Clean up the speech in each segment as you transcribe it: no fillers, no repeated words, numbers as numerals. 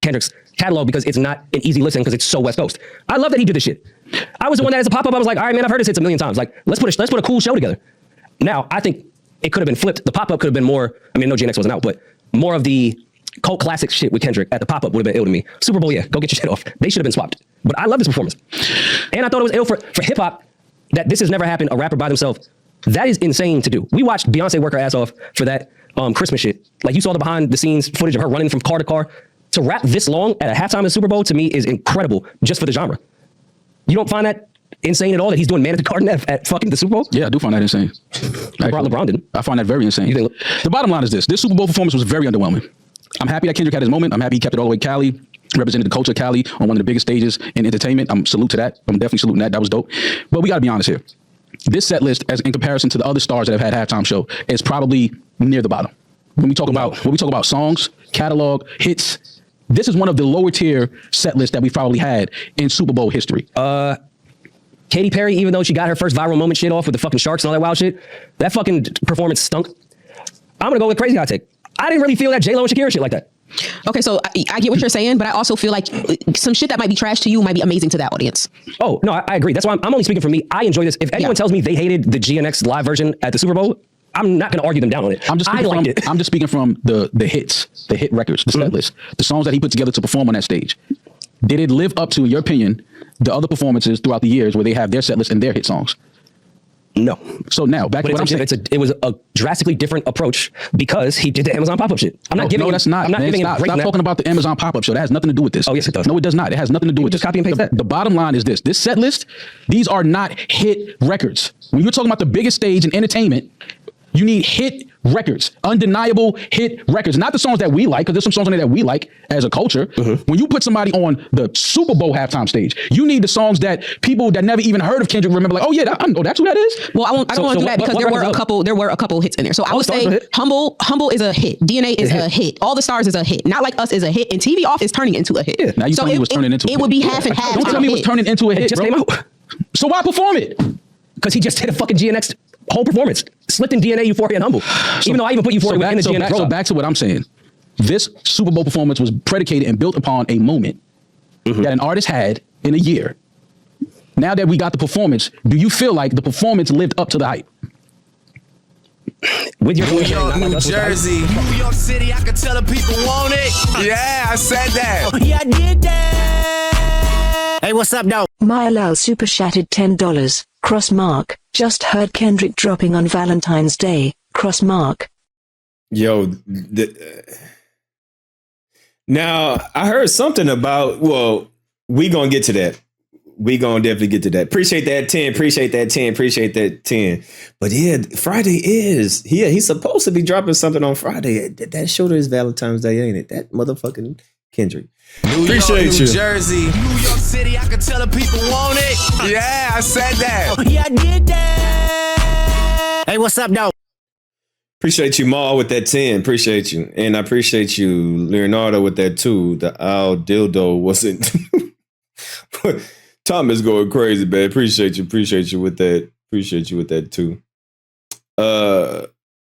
Kendrick's catalog because it's not an easy listen because it's so West Coast. I love that he did this shit. I was the one that as a pop-up, I was like, all right, man, I've heard this hits a million times. Like, let's put a cool show together. Now, I think it could have been flipped. The pop-up could have been more, I mean, no, GNX wasn't out, but more of the cult classic shit with Kendrick at the pop-up would have been ill to me. Superbowl, yeah, go get your shit off. They should have been swapped. But I love this performance. And I thought it was ill for hip-hop that this has never happened, a rapper by themselves. That is insane to do. We watched Beyonce work her ass off for that Christmas shit. Like, you saw the behind-the-scenes footage of her running from car to car. To rap this long at a halftime of the Super Bowl, to me, is incredible just for the genre. You don't find that insane at all that he's doing Man at the Garden at fucking the Super Bowl? Yeah, I do find that insane. LeBron didn't. I find that very insane. The bottom line is this Super Bowl performance was very underwhelming. I'm happy that Kendrick had his moment. I'm happy he kept it all the way Cali, represented the culture of Cali on one of the biggest stages in entertainment. I'm salute to that. I'm definitely saluting that. That was dope. But we got to be honest here. This set list, as in comparison to the other stars that have had halftime show, is probably near the bottom. When we talk about songs, catalog, hits, this is one of the lower tier set lists that we've probably had in Super Bowl history. Katy Perry, even though she got her first viral moment shit off with the fucking sharks and all that wild shit, that fucking performance stunk. I'm gonna go with crazy hot take. I didn't really feel that J-Lo and Shakira shit like that. Okay, so I get what you're saying, but I also feel like some shit that might be trash to you might be amazing to that audience. Oh, no, I agree. That's why I'm only speaking for me. I enjoy this. If anyone tells me they hated the GNX live version at the Super Bowl, I'm not going to argue them down on it. I'm just speaking from the hits, the hit records, the set list, the songs that he put together to perform on that stage. Did it live up to, in your opinion, the other performances throughout the years where they have their set list and their hit songs? No. So now back to what I'm saying. It was a drastically different approach because he did the Amazon pop-up shit. I'm not giving. No, that's not. I'm not giving. Stop talking about the Amazon pop-up show. That has nothing to do with this. Oh yes, it does. No, it does not. It has nothing to do with just copy and paste that. The bottom line is this: set list, these are not hit records. When you're talking about the biggest stage in entertainment, you need hit records, undeniable hit records, not the songs that we like, because there's some songs on there that we like as a culture. When you put somebody on the Super Bowl halftime stage, you need the songs that people that never even heard of Kendrick remember, like, oh yeah, I know that's who that is. Well, I don't want to do that because there were a couple hits in there. So I would say Humble is a hit. DNA is a hit. All the Stars is a hit. Not Like Us is a hit. And TV Off is turning into a hit. Yeah, now you tell me it was turning into a hit. It would be half and half. Don't tell me it was turning into a hit, just bro. came out. So why perform it? Because he just did a fucking GNX whole performance. Slipped in DNA, Euphoria, and Humble. Even though I even put Euphoria within the GNX. So back to what I'm saying. This Super Bowl performance was predicated and built upon a moment that an artist had in a year. Now that we got the performance, do you feel like the performance lived up to the hype? With your New York, New Jersey, New York City, I can tell the people want it. Yeah, I said that. Yeah, I did that. Hey, what's up, though? Myalal super chatted $10. Cross mark. Just heard Kendrick dropping on Valentine's Day. Cross mark. Yo, now I heard something about. Well, we gonna get to that. We gonna definitely get to that. Appreciate that 10. Appreciate that 10. Appreciate that 10. But yeah, Friday is. Yeah, he's supposed to be dropping something on Friday. That shoulder is Valentine's Day, ain't it? That motherfucking Kendrick. New York, New Jersey, New York City, I can tell the people want it. Yeah, I said that. Yeah, I did that. Hey, what's up, though? Appreciate you, Maul, with that 10. Appreciate you. And I appreciate you, Leonardo, with that 2. The owl dildo wasn't. Tom is going crazy, man. Appreciate you with that. Appreciate you with that, too.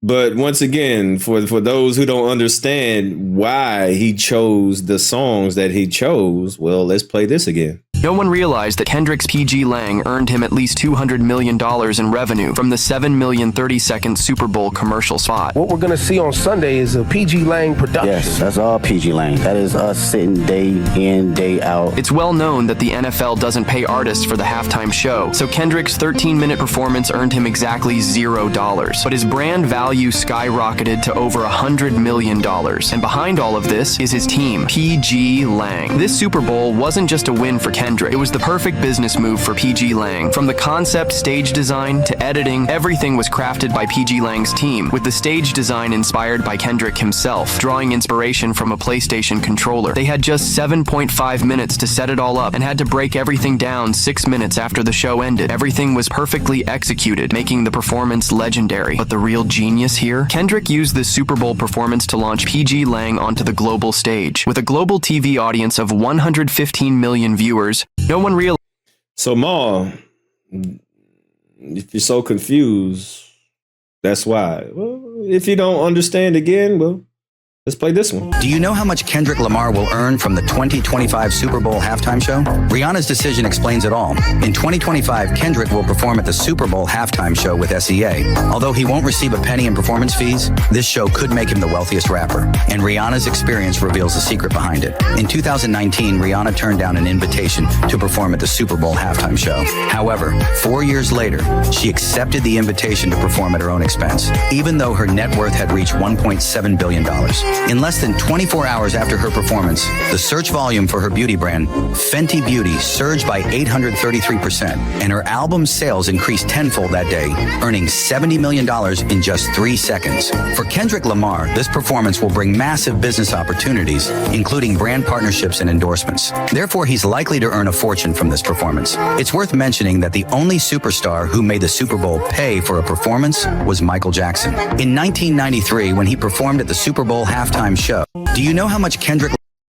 But once again, for those who don't understand why he chose the songs that he chose, well, let's play this again. No one realized that Kendrick's PG Lang earned him at least $200 million in revenue from the 7 million 30-second Super Bowl commercial spot. What we're going to see on Sunday is a PG Lang production. Yes, that's all PG Lang. That is us sitting day in, day out. It's well known that the NFL doesn't pay artists for the halftime show, so Kendrick's 13-minute performance earned him exactly $0. But his brand value skyrocketed to over $100 million. And behind all of this is his team, PG Lang. This Super Bowl wasn't just a win for Kendrick. It was the perfect business move for PG Lang. From the concept, stage design, to editing, everything was crafted by PG Lang's team, with the stage design inspired by Kendrick himself, drawing inspiration from a PlayStation controller. They had just 7.5 minutes to set it all up and had to break everything down 6 minutes after the show ended. Everything was perfectly executed, making the performance legendary. But the real genius here? Kendrick used this Super Bowl performance to launch PG Lang onto the global stage. With a global TV audience of 115 million viewers, no one realized. So, Ma, if you're so confused, that's why. Well, if you don't understand again, well, Let's play this one. Do you know how much Kendrick Lamar will earn from the 2025 Super Bowl halftime show? Rihanna's decision explains it all. In 2025, Kendrick will perform at the Super Bowl halftime show with SEA. Although he won't receive a penny in performance fees, this show could make him the wealthiest rapper. And Rihanna's experience reveals the secret behind it. In 2019, Rihanna turned down an invitation to perform at the Super Bowl halftime show. However, 4 years later, she accepted the invitation to perform at her own expense, even though her net worth had reached $1.7 billion. In less than 24 hours after her performance, the search volume for her beauty brand, Fenty Beauty, surged by 833%, and her album sales increased tenfold that day, earning $70 million in just 3 seconds. For Kendrick Lamar, this performance will bring massive business opportunities, including brand partnerships and endorsements. Therefore, he's likely to earn a fortune from this performance. It's worth mentioning that the only superstar who made the Super Bowl pay for a performance was Michael Jackson. In 1993, when he performed at the Super Bowl halftime show, do you know how much Kendrick...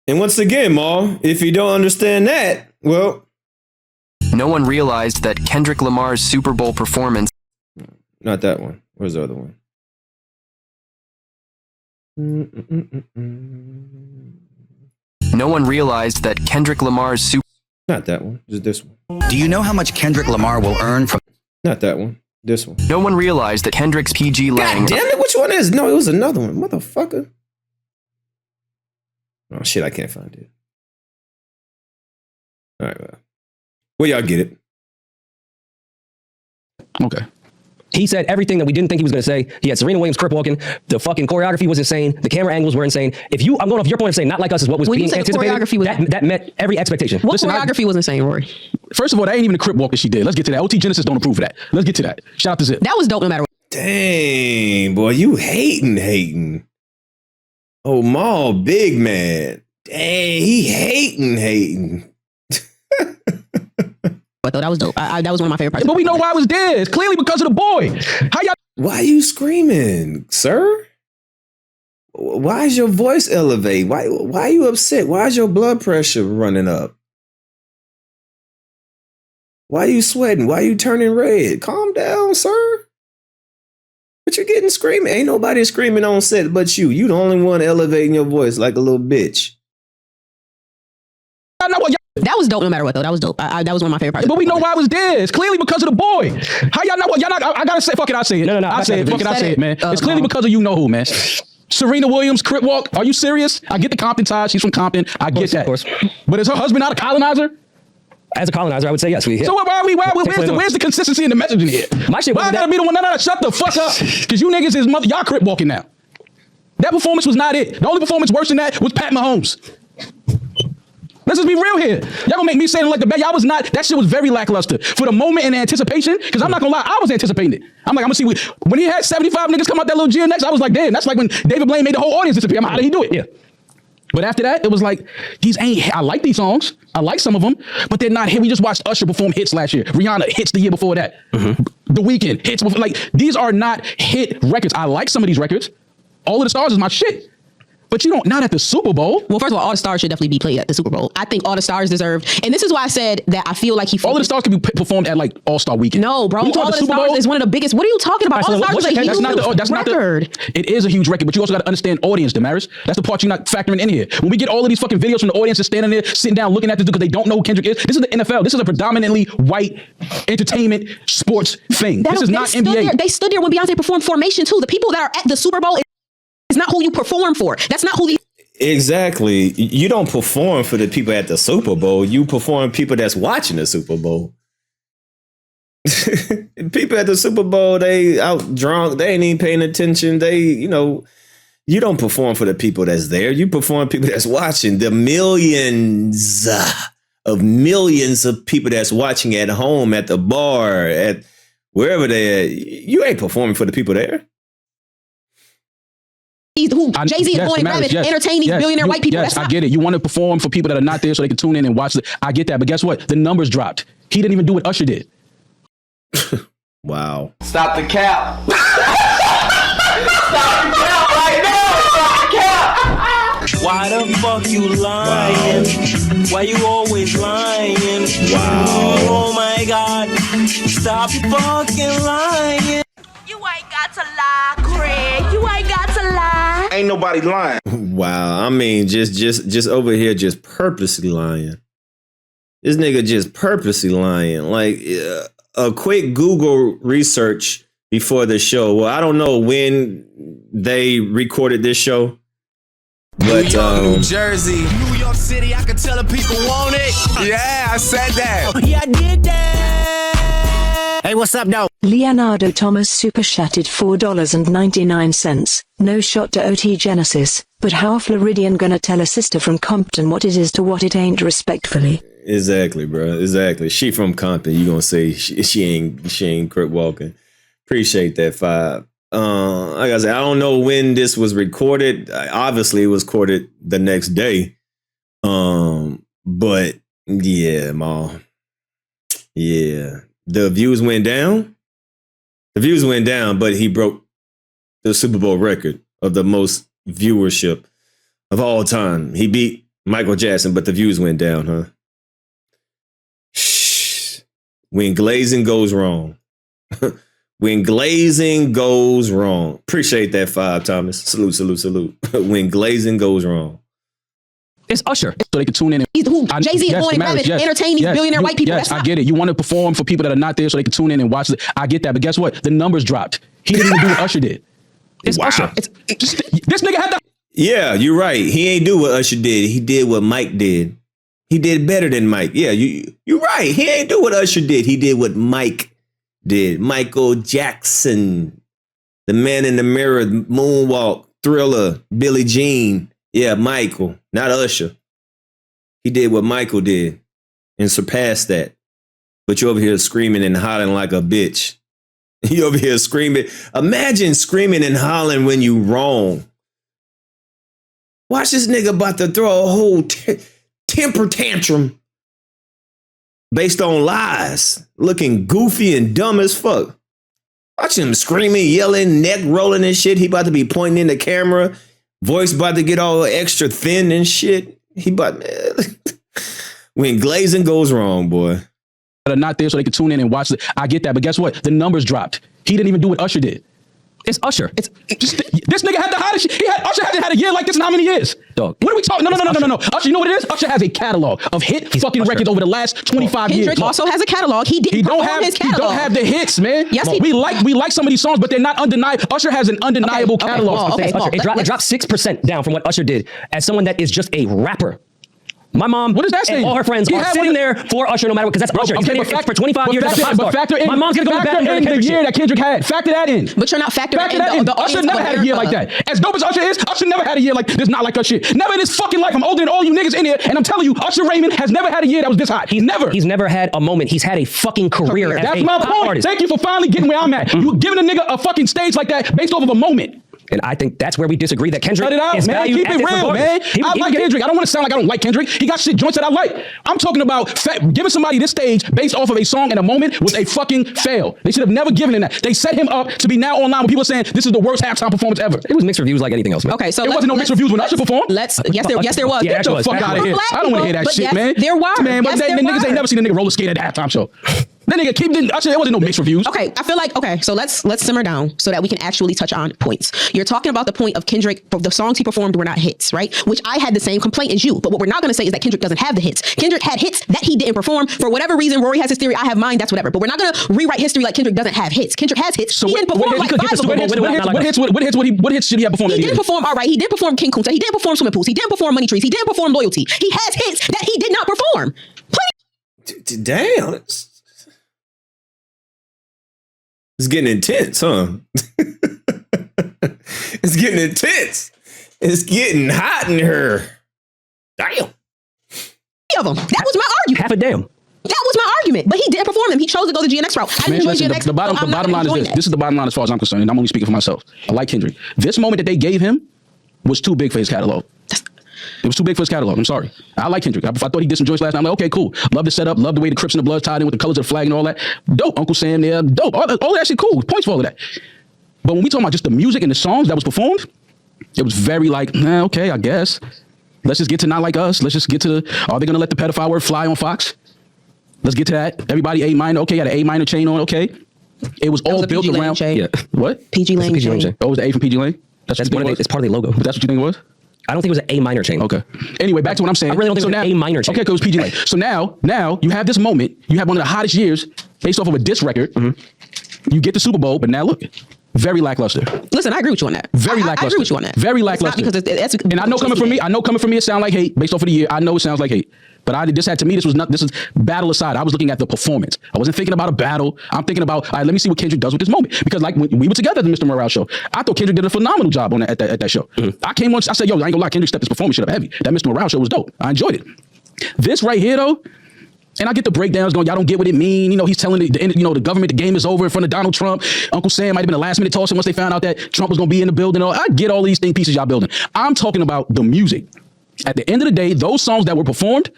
And once again, Mal, if you don't understand that, well... No one realized that Kendrick Lamar's Super Bowl performance... Not that one. Where's the other one? No one realized that Kendrick Lamar's Super... Not that one. Just this one. Do you know how much Kendrick Lamar will earn from... Not that one. This one. No one realized that Kendrick's PG Lang... God damn it, which one is? No, it was another one. Motherfucker. Oh, shit, I can't find it. All right, well, y'all get it. Okay. He said everything that we didn't think he was going to say. He had Serena Williams crip walking. The fucking choreography was insane. The camera angles were insane. I'm going off your point of saying not like us is what was When being you say anticipated. choreography was that met every expectation. What choreography was insane, Rory? First of all, that ain't even a crip walk that she did. Let's get to that. OT Genesis don't approve of that. Let's get to that. Shout out to Zip. That was dope no matter what. Dang, boy, you hating. Oh, Mal, big man. Dang, he hating. But though that was dope. That was one of my favorite parts. But we know why I was there. It's clearly because of the boy. How y'all... Why are you screaming, sir? Why is your voice elevate? Why are you upset? Why is your blood pressure running up? Why are you sweating? Why are you turning red? Calm down, sir. But you're getting screaming. Ain't nobody screaming on set but you. You the only one elevating your voice like a little bitch. I know what y'all... That was dope no matter what, though. That was dope. That was one of my favorite parts. But we know why I was there. It's clearly because of the boy. How y'all know what? Y'all not... I gotta say... Fuck it, I say it. No. I say it. Fuck it, I say it, man. It's clearly because of you know who, man. Serena Williams, crip walk. Are you serious? I get the Compton ties. She's from Compton. I get that. Of course. But is her husband not a colonizer? As a colonizer, I would say yes. So where's the consistency in the messaging here? My shit why I wasn't gotta that- be the one? No, shut the fuck up. Because you niggas is y'all crip walking now. That performance was not it. The only performance worse than that was Pat Mahomes. Let's just be real here. Y'all gonna make me say it like the best. Y'all was not, that shit was very lackluster. For the moment and the anticipation, because I'm not gonna lie, I was anticipating it. I'm like, I'm gonna see, when he had 75 niggas come out that little GNX, I was like, damn, that's like when David Blaine made the whole audience disappear. How did he do it? Yeah. But after that, it was like, I like these songs. I like some of them, but they're not hit. We just watched Usher perform hits last year. Rihanna hits the year before that. Mm-hmm. The Weeknd hits before, like, these are not hit records. I like some of these records. All of the Stars is my shit. But you don't, not at the Super Bowl. Well, first of all, All the Stars should definitely be played at the Super Bowl. I think All the Stars deserve, and this is why I said that I feel like All of the Stars can be performed at like All-Star Weekend. No, bro. All the Stars is one of the biggest. What are you talking about? All the Stars is a huge record. It is a huge record, but you also got to understand audience, Damaris. That's the part you're not factoring in here. When we get all of these fucking videos from the audience that's standing there, sitting down, looking at this because they don't know who Kendrick is. This is the NFL. This is a predominantly white entertainment sports thing. This is not NBA. They stood there when Beyonce performed Formation too. The people that are at the Super Bowl is not who you perform for. That's not who the Exactly. You don't perform for the people at the Super Bowl. You perform people that's watching the Super Bowl. People at the Super Bowl, they out drunk. They ain't even paying attention. You don't perform for the people that's there. You perform for people that's watching. The millions of people that's watching at home, at the bar, at wherever they're at. You ain't performing for the people there. Jay-Z is going to entertain these billionaire white people. Yes, I get it. You want to perform for people that are not there so they can tune in and watch it. I get that. But guess what? The numbers dropped. He didn't even do what Usher did. Wow. Stop the cap. Stop the cap right now. Stop the cap. Why the fuck you lying? Wow. Why you always lying? Wow. Oh my God. Stop fucking lying. You ain't got to lie, Craig. You ain't got to lie. Ain't nobody lying. Wow. I mean, just over here, just purposely lying. This nigga just purposely lying. Like a quick Google research before the show. Well, I don't know when they recorded this show. But New York, New Jersey, New York City, I can tell the people want it. Yeah, I said that. Yeah, I did that. Hey, what's up, though? Leonardo Thomas super chatted $4.99. No shot to OT Genesis, but how Floridian gonna tell a sister from Compton what it is to what it ain't respectfully? Exactly, bro. Exactly. She from Compton. You gonna say she ain't Kurt Walken. Appreciate that, 5. Like I said, I don't know when this was recorded. Obviously, it was recorded the next day. But yeah, Mal. Yeah, the views went down. The views went down, but he broke the Super Bowl record of the most viewership of all time. He beat Michael Jackson, but the views went down, huh? Shh. When glazing goes wrong. When glazing goes wrong. Appreciate that, 5, Thomas. Salute, salute, salute. When glazing goes wrong. It's Usher. So they can tune in. Jay-Z is going to entertain these billionaire white people. Yes, I get it. You want to perform for people that are not there so they can tune in and watch it. I get that. But guess what? The numbers dropped. He didn't even do what Usher did. It's Usher. This nigga had the... Yeah, you're right. He ain't do what Usher did. He did what Mike did. He did better than Mike. Yeah, you're right. He ain't do what Usher did. He did what Mike did. Michael Jackson, The Man in the Mirror, Moonwalk, Thriller, Billie Jean. Yeah, Michael, not Usher. He did what Michael did and surpassed that. But you're over here screaming and hollering like a bitch. You over here screaming. Imagine screaming and hollering when you wrong. Watch this nigga about to throw a whole temper tantrum based on lies, looking goofy and dumb as fuck. Watch him screaming, yelling, neck rolling and shit. He about to be pointing in the camera. Voice about to get all extra thin and shit. He about, man. When glazing goes wrong, boy. That are not there so they can tune in and watch it. I get that. But guess what? The numbers dropped. He didn't even do what Usher did. It's Usher. This nigga had the hottest shit. Usher hasn't had a year like this in how many years? Dog. What are we talking? No. Usher, you know what it is? Usher has a catalog of fucking records over the last 25 years. Kendrick also has a catalog. He don't have his catalog. He don't have the hits, man. Yes, we like some of these songs, but they're not undeniable. Usher has an undeniable catalog. It dropped 6% down from what Usher did as someone that is just a rapper. My mom, what is that saying? All her friends are sitting there for Usher no matter what, because that's Usher. He's been here for 25 years. But factor in, my mom's gonna go back in the year that Kendrick had. Factor that in. But you're not factoring in the Usher never had a year like that. As dope as Usher is, Usher never had a year like this. Not like Usher. Never in his fucking life. I'm older than all you niggas in here, and I'm telling you, Usher Raymond has never had a year that was this hot. He's never had a moment. He's had a fucking career. That's my point. Artist. Thank you for finally getting where I'm at. You giving a nigga a fucking stage like that based off of a moment. And I think that's where we disagree, that Kendrick is man. valued. Keep it real, man. I like Kendrick. I don't want to sound like I don't like Kendrick. He got shit joints that I like. I'm talking about giving somebody this stage based off of a song and a moment was a fucking fail. They should have never given him that. They set him up to be now online when people are saying this is the worst halftime performance ever. It was mixed reviews like anything else, man. Okay, so it wasn't no mixed reviews when Usher performed. Yes, there was. Get the fuck out of here. I don't want to hear that shit, man. There were. Man, but the niggas ain't never seen a nigga roller skate at the halftime show. That nigga Usher, there wasn't no mixed reviews. Okay, I feel like, so let's simmer down so that we can actually touch on points. You're talking about the point of Kendrick, the songs he performed were not hits, right? Which I had the same complaint as you, but what we're not gonna say is that Kendrick doesn't have the hits. Kendrick had hits that he didn't perform. For whatever reason, Rory has his theory, I have mine, that's whatever. But we're not gonna rewrite history like Kendrick doesn't have hits. Kendrick has hits. So he didn't perform like 5 of them. What hits should he have performed? He didn't perform, all right, he didn't perform King Kunta, he didn't perform Swimming Pools, he didn't perform Money Trees, he didn't perform Loyalty. He has hits that he did not perform. Damn. It's getting intense, huh? It's getting intense. It's getting hot in here. Damn. Of them. That was my argument. Half a damn. That was my argument. But he didn't perform them. He chose to go the GNX route. I didn't enjoy GNX. The bottom line is this. This is the bottom line as far as I'm concerned, and I'm only speaking for myself. I like Kendrick. This moment that they gave him was too big for his catalog. It was too big for his catalog. I'm sorry. I like Kendrick. I thought he did some joints last night. I'm like, okay, cool. Love the setup. Love the way the Crips and the Bloods tied in with the colors of the flag and all that. Dope. Uncle Sam there. Dope. All that shit cool. Points for all of that. But when we talk about just the music and the songs that was performed, it was very like, okay, I guess. Let's just get to Not Like Us. Let's just get to, are they going to let the pedophile word fly on Fox? Let's get to that. Everybody A minor. Okay, had an A minor chain on. Okay. It was all built around. Yeah. What? PG Lane chain. Oh, it was the A from PG Lane? That's It's part of the logo. But that's what you think it was? I don't think it was an A minor change. Okay. Anyway, back to what I'm saying. I really don't think it was an A minor change. Okay, because it was PG. So now you have this moment. You have one of the hottest years based off of a diss record. Mm-hmm. You get the Super Bowl, but now look, very lackluster. Listen, I agree with you on that. Very lackluster. I agree with you on that. Very lackluster. Because that's and I know coming from me, it sounds like hate based off of the year. I know it sounds like hate. But this is battle aside. I was looking at the performance. I wasn't thinking about a battle. I'm thinking about, all right, let me see what Kendrick does with this moment. Because like when we were together at the Mr. Morale show, I thought Kendrick did a phenomenal job on at that show. Mm-hmm. I came on, I said, yo, I ain't gonna lie, Kendrick stepped his performance shit up heavy. That Mr. Morale show was dope. I enjoyed it. This right here though, and I get the breakdowns going, y'all don't get what it mean. You know, he's telling the government the game is over in front of Donald Trump. Uncle Sam might have been a last minute toss once they found out that Trump was gonna be in the building. I get all these pieces y'all building. I'm talking about the music. At the end of the day, those songs that were performed,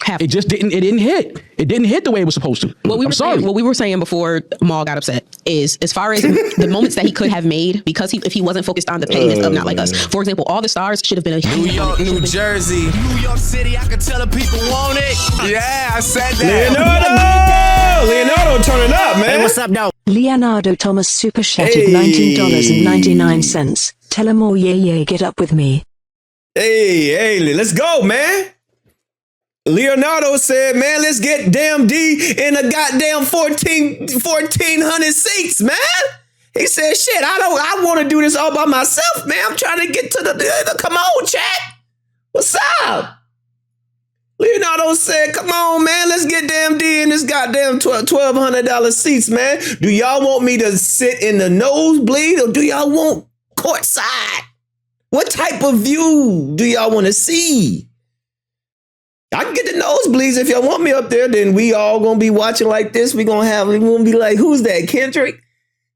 it didn't hit. It didn't hit the way it was supposed to. What we were saying before Mal got upset is, as far as the moments that he could have made, because if he wasn't focused on the pettiness of Not Like Us. For example, All the Stars should have been a New York, New Jersey, New York City. I can tell the people want it. Yeah, I said that. Leonardo, turn it up, man. Hey, what's up, though? Leonardo Thomas super chatted $19.99. Tell him all yeah, get up with me. Hey, let's go, man. Leonardo said, man, let's get damn D in a goddamn 1,400 seats, man. He said, shit, I want to do this all by myself, man. I'm trying to get to the come on, chat. What's up? Leonardo said, come on, man, let's get damn D in this goddamn $1,200 seats, man. Do y'all want me to sit in the nosebleed or do y'all want courtside? What type of view do y'all want to see? I can get the nosebleeds if y'all want me up there. Then we all gonna be watching like this. We gonna be like, who's that? Kendrick?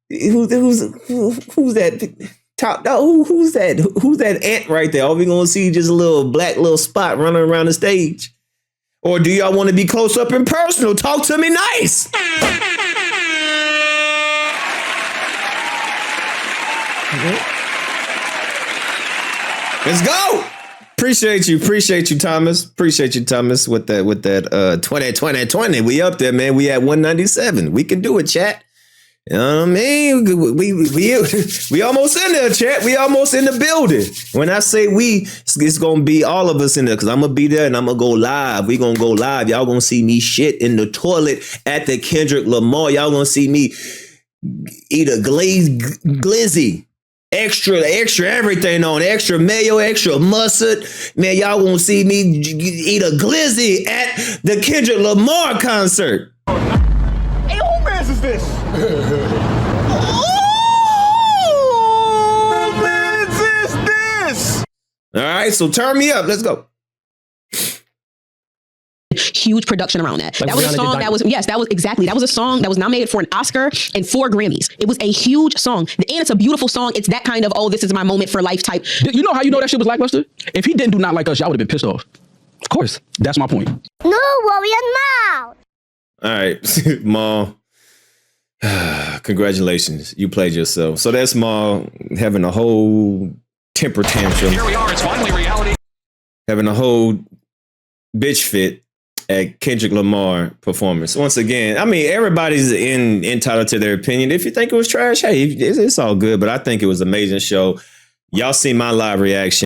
Who's that? Top dog? Who's that? Who's that ant right there? Are we gonna see just a little black spot running around the stage? Or do y'all want to be close up and personal? Talk to me nice. Let's go. Appreciate you, Thomas. Appreciate you, Thomas, with that 20. We up there, man. We at 197. We can do it, chat. You know what I mean? We almost in there, chat. We almost in the building. When I say we, it's gonna be all of us in there because I'm gonna be there and I'm gonna go live. We gonna go live. Y'all gonna see me shit in the toilet at the Kendrick Lamar. Y'all gonna see me eat a glizzy. Extra everything on, extra mayo, extra mustard. Man, y'all won't see me eat a glizzy at the Kendrick Lamar concert. Hey, who man's is this? Who man's is this? All right, so turn me up. Let's go. Huge production around that. That was a song that was a song that was nominated for an Oscar and 4 Grammys. It was a huge song. And it's a beautiful song. It's that kind of, oh, this is my moment for life type. You know how you know that shit was lackluster? If he didn't do Not Like Us, y'all would have been pissed off. Of course. That's my point. No worry, Mal. All right, Mal. Congratulations. You played yourself. So that's Mal having a whole temper tantrum. Here we are. It's finally reality. Having a whole bitch fit at Kendrick Lamar performance. Once again, I mean, everybody's entitled to their opinion. If you think it was trash, hey, it's all good. But I think it was an amazing show. Y'all see my live reaction.